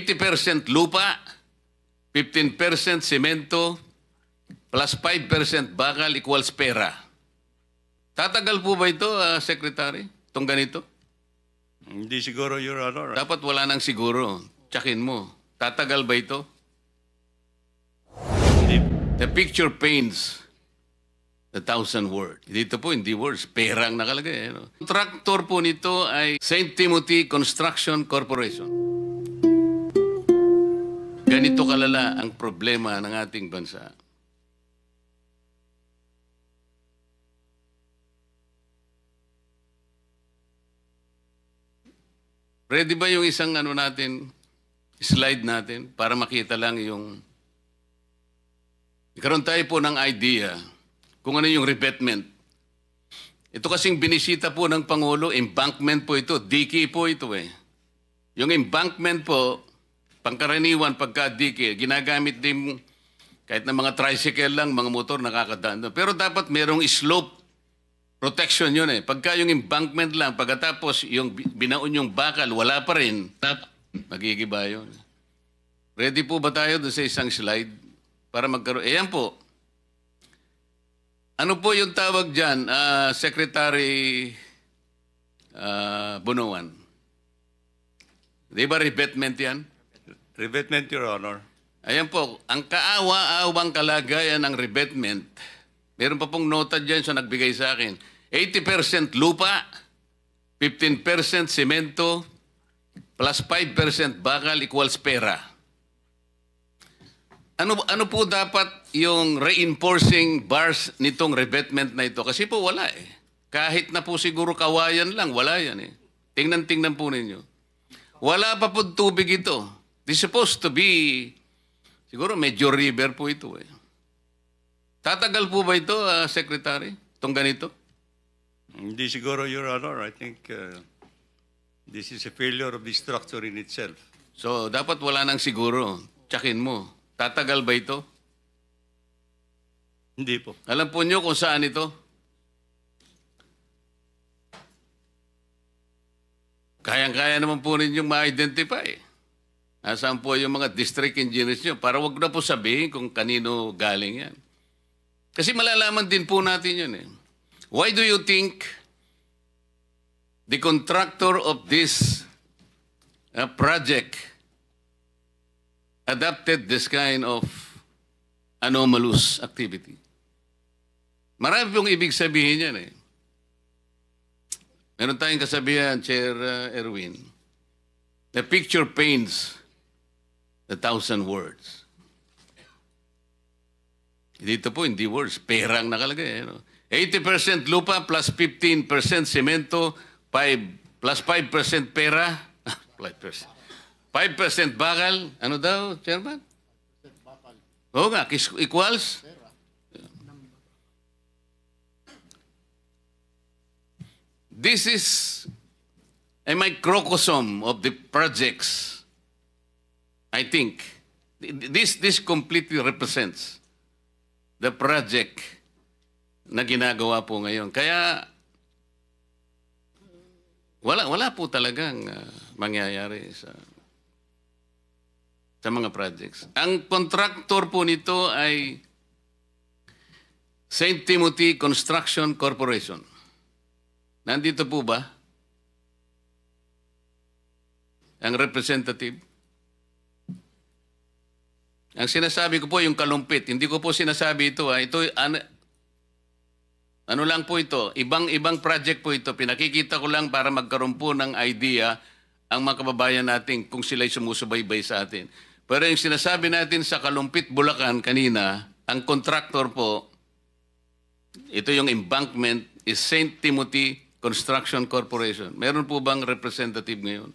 80% lupa, 15% semento, plus 5% bakal equals pera. Tatagal po ba ito, Secretary? Itong ganito? Hindi siguro, Your Honor. Dapat wala nang siguro. Tsakin mo. Tatagal ba ito? Hindi. The picture paints 1,000 words. Dito po, hindi words. Pera ang nakalagay. No? Contractor po nito ay St. Timothy Construction Corporation. Ganito kalala ang problema ng ating bansa. Ready ba yung isang slide natin para makita lang yung... Ikaroon tayo po ng idea kung ano yung revetment. Ito kasing binisita po ng Pangulo, embankment po ito, diki po ito eh. Yung embankment po, pangkaraniwan pagka diki, ginagamit din kahit na mga tricycle lang, mga motor nakakadaan. Pero dapat merong slope protection yun eh. Pagka yung embankment lang, pagkatapos yung binaon yung bakal, wala pa rin, magigiba yun. Ready po ba tayo doon sa isang slide para magkaroon? Ayan po. Ano po yung tawag dyan, Secretary Bunuan? Di ba revetment yan? Revetment, Your Honor. Ayan po, ang kaawa-awang kalagayan ng revetment, meron pa pong nota dyan sa nagbigay sa akin, 80% lupa, 15% semento, plus 5% bakal equals pera. Ano po dapat yung reinforcing bars nitong revetment na ito? Kasi po wala eh. Kahit na po siguro kawayan lang, wala yan eh. Tingnan po ninyo. Wala pa po tubig ito. This is supposed to be, siguro medyo river po ito eh. Tatagal po ba ito, Secretary? Itong ganito? Hindi siguro, Your Honor. I think this is a failure of the structure in itself. So, dapat wala nang siguro. Tsakin mo. Tatagal ba ito? Hindi po. Alam po nyo kung saan ito? Kayang-kaya naman po ninyong ma-identify. Nasaan po yung mga district engineers nyo? Para wag na po sabihin kung kanino galing yan. Kasi malalaman din po natin yun eh. Why do you think the contractor of this project adopted this kind of anomalous activity? Marami pong ibig sabihin yan eh. Meron tayong kasabihan, Chair Erwin, the picture paints 1,000 words. Dito po, hindi words, perang nakalagay. 80% lupa plus 15% semento, plus 5% pera, 5% bakal, ano daw, Chairman? 5% bakal. Oo nga, equals? This is a microcosm of the projects. I think this completely represents the project na ginagawa po ngayon. Kaya wala po talagang mangyayari sa mga projects. Ang contractor po nito ay St. Timothy Construction Corporation. Nandito po ba ang representative? Ang sinasabi ko po yung kalumpit. Hindi ko po sinasabi ito. Ito ano lang po ito. Ibang project po ito. Pinakikita ko lang para magkaroon po ng idea ang mga kababayan natin kung sila'y sumusubaybay sa atin. Pero yung sinasabi natin sa Kalumpit, Bulacan kanina, ang contractor po, ito yung embankment, is St. Timothy Construction Corporation. Meron po bang representative ngayon?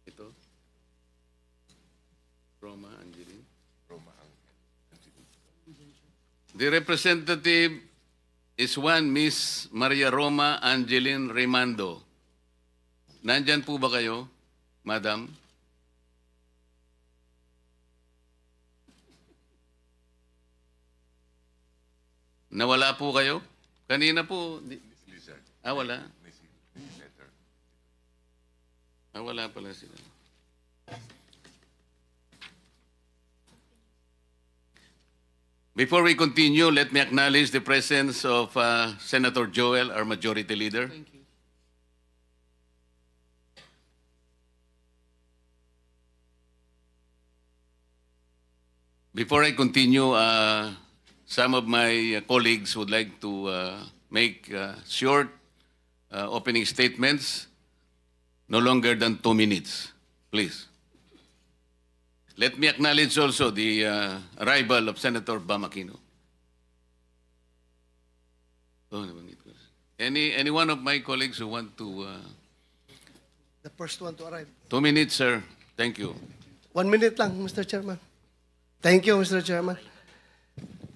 Ito? Roma Angeline? The representative is one Miss Maria Roma Angeline Remando. Nandyan po ba kayo, Madam? Nawala po kayo? Kanina po. Wala. Wala pala sila. Before we continue, let me acknowledge the presence of Senator Joel, our Majority Leader. Thank you. Before I continue, some of my colleagues would like to make short opening statements, no longer than 2 minutes, please. Let me acknowledge also the arrival of Senator Bam Aquino. Any one of my colleagues who want to... The first one to arrive. 2 minutes, sir. Thank you. 1 minute lang, Mr. Chairman. Thank you, Mr. Chairman.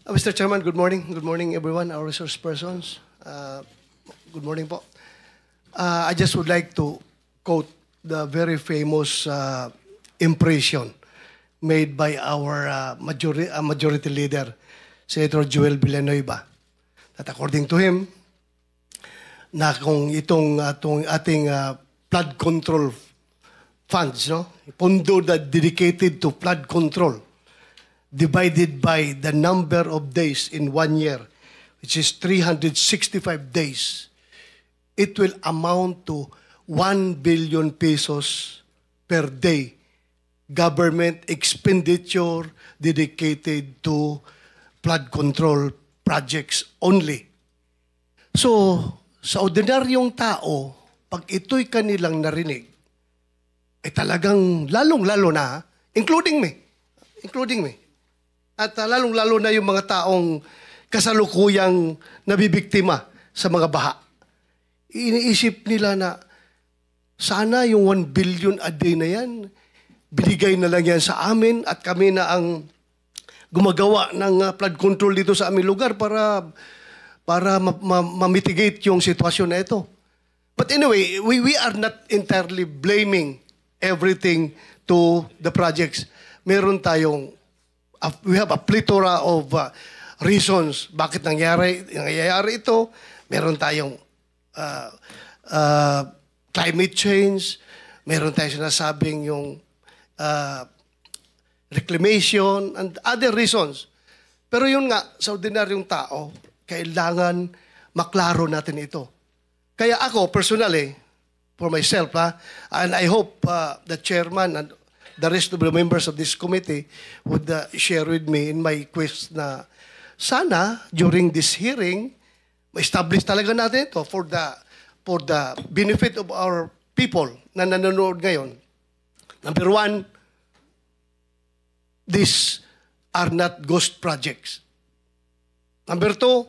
Mr. Chairman, good morning. Good morning, everyone, our resource persons. Good morning po. I just would like to quote the very famous impression made by our majority leader, Senator Joel Villanueva, that according to him, na kung itong ating flood control funds, no, pondo na dedicated to flood control, divided by the number of days in 1 year, which is 365 days, it will amount to 1 billion pesos per day government expenditure dedicated to flood control projects only. So, sa ordinaryong tao, pag ito'y kanilang narinig, ay talagang lalong-lalo na, including me, at lalong-lalo na yung mga taong kasalukuyang nabibiktima sa mga baha. Iniisip nila na sana yung 1 billion a day na yan, binigay na lang yan sa amin at kami na ang gumagawa ng flood control dito sa aming lugar para ma-mitigate yung sitwasyon na ito. But anyway, we are not entirely blaming everything to the projects. Meron tayong, we have a plethora of reasons bakit nangyayari ito. Meron tayong climate change, meron tayong sinasabing yung reclamation and other reasons. Pero yun nga, sa ordinaryong tao, kailangan maklaro natin ito. Kaya ako, personally, for myself, and I hope the chairman and the rest of the members of this committee would share with me in my quest na sana, during this hearing, ma-establish talaga natin ito for the benefit of our people na nanonood ngayon. Number one, these are not ghost projects. Number two,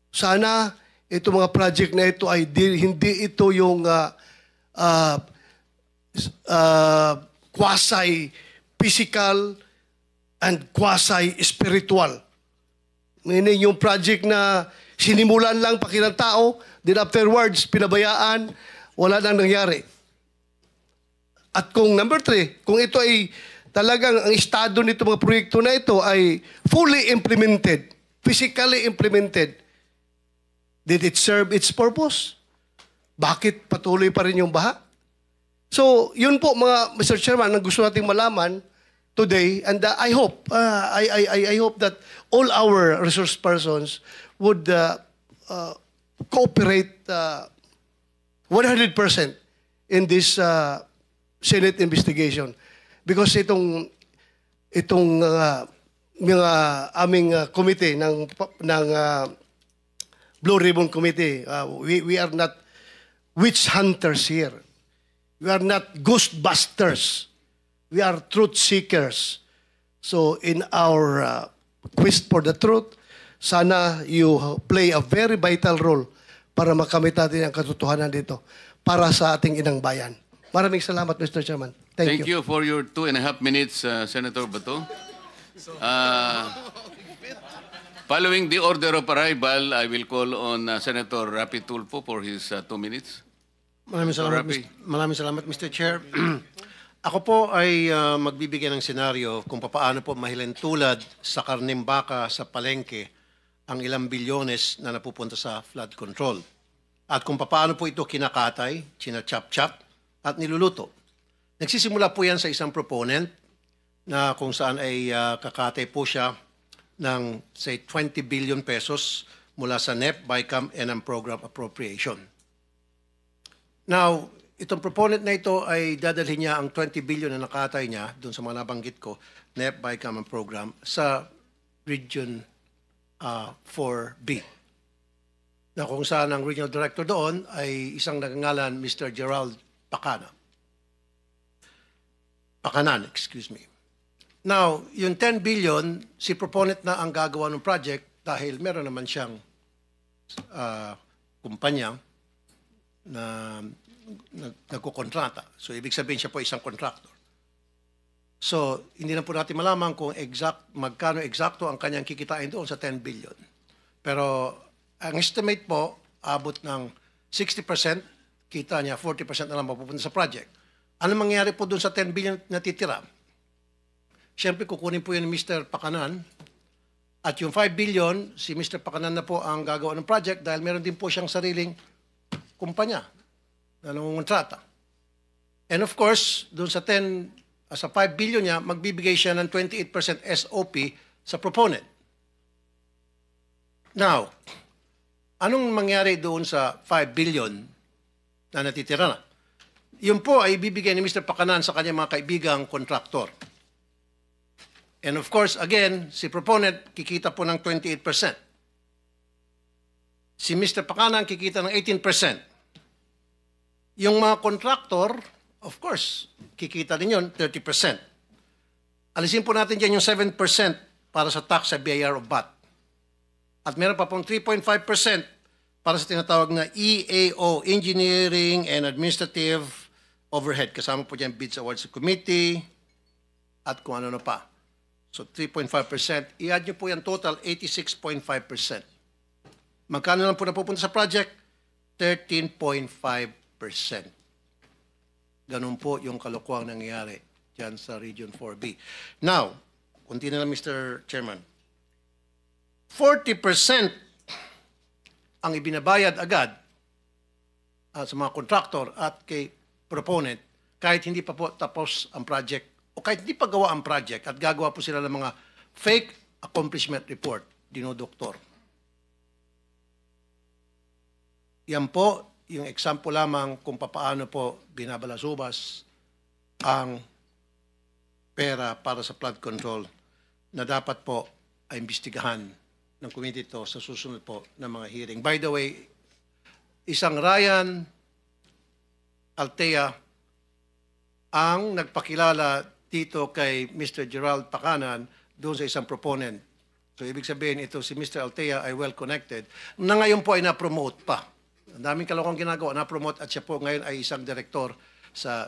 sana ito mga project na ito ay hindi ito yung quasi-physical and quasi-spiritual. Meaning yung project na sinimulan lang pakilang tao, then afterwards, pinabayaan, wala nang nangyari. At kung number three, kung ito ay talagang ang estado nito mga proyekto na ito ay fully implemented, physically implemented, did it serve its purpose? Bakit patuloy pa rin yung baha? So, yun po mga Mr. Chairman, ang gusto nating malaman today, and I hope, I hope that all our resource persons would cooperate 100% in this Senate investigation. Because itong mga aming committee ng Blue Ribbon Committee, we are not witch hunters here. We are not ghostbusters. We are truth seekers. So in our quest for the truth, sana you play a very vital role para makamit natin ang katotohanan dito para sa ating inang bayan. Maraming salamat, Mr. Chairman. Thank you. Thank you for your 2.5 minutes, Senator Bato. Following the order of arrival, I will call on Senator Rapi Tulfo for his 2 minutes. Maraming salamat, Mr. Chair. Ako po ay magbibigay ng senaryo kung paano po mahilintulad sa karneng baka sa palengke ang ilang bilyones na napupunta sa flood control. At kung paano po ito kinakatay, china-chop-chop, at niluluto. Nagsisimula po yan sa isang proponent na kung saan ay kakatay po siya ng, say, 20 billion pesos mula sa NEP, BICAM, and ang program appropriation. Now, itong proponent na ito ay dadalhin niya ang 20 billion na nakatay niya doon sa mga nabanggit ko, NEP, BICAM, and program sa Region 4B. Na kung saan ang regional director doon ay isang nagngangalan Mr. Gerald Pakanan, excuse me. Now, yung 10 billion, si proponent na ang gagawa ng project dahil meron naman siyang kumpanya na nagkukontrata. So, ibig sabihin siya po isang contractor. So, hindi na po natin malaman kung magkano eksakto ang kanyang kikitain doon sa 10 billion. Pero, ang estimate po, abot ng 60%, kita niya, 40% na lang mapupunta sa project. Ano mangyayari po doon sa 10 billion na titira? Siyempre, kukunin po yun ni Mr. Pakanan. At yung 5 billion, si Mr. Pakanan na po ang gagawa ng project dahil meron din po siyang sariling kumpanya na nangungontrata. And of course, doon sa 5 billion niya, magbibigay siya ng 28% SOP sa proponent. Now, anong mangyari doon sa 5 billion na natitira na? Yun po ay bibigay ni Mr. Pakanan sa kanyang mga kaibigang kontraktor. And of course, again, si proponent kikita po ng 28%. Si Mr. Pakanan kikita ng 18%. Yung mga kontraktor, of course, kikita din yun 30%. Alisin po natin dyan yung 7% para sa tax sa BIR of VAT. At meron pa pong 3.5% para sa tinatawag na EAO, Engineering and Administrative Overhead. Kasama po dyan bids, awards committee at kung ano na pa. So 3.5%. I-add nyo po yan total, 86.5%. Magkano lang po napupunta sa project? 13.5%. Ganun po yung kalokohang nangyayari dyan sa Region 4B. Now, kunti na lang Mr. Chairman. 40% ang ibinabayad agad sa mga contractor at kay proponent kahit hindi pa po tapos ang project o kahit hindi pa gawa ang project at gagawa po sila ng mga fake accomplishment report, dinodoktor. Yan po yung example lamang kung paano po binabalasubas ang pera para sa flood control na dapat po ay imbestigahan ng committee ito sa susunod po ng mga hearing. By the way, isang Ryan Altea ang nagpakilala dito kay Mr. Gerald Pakanan doon sa isang proponent. So, ibig sabihin ito, si Mr. Altea ay well-connected na ngayon po ay na-promote pa. Ang daming kalokong ginagawa, na-promote at siya po ngayon ay isang direktor sa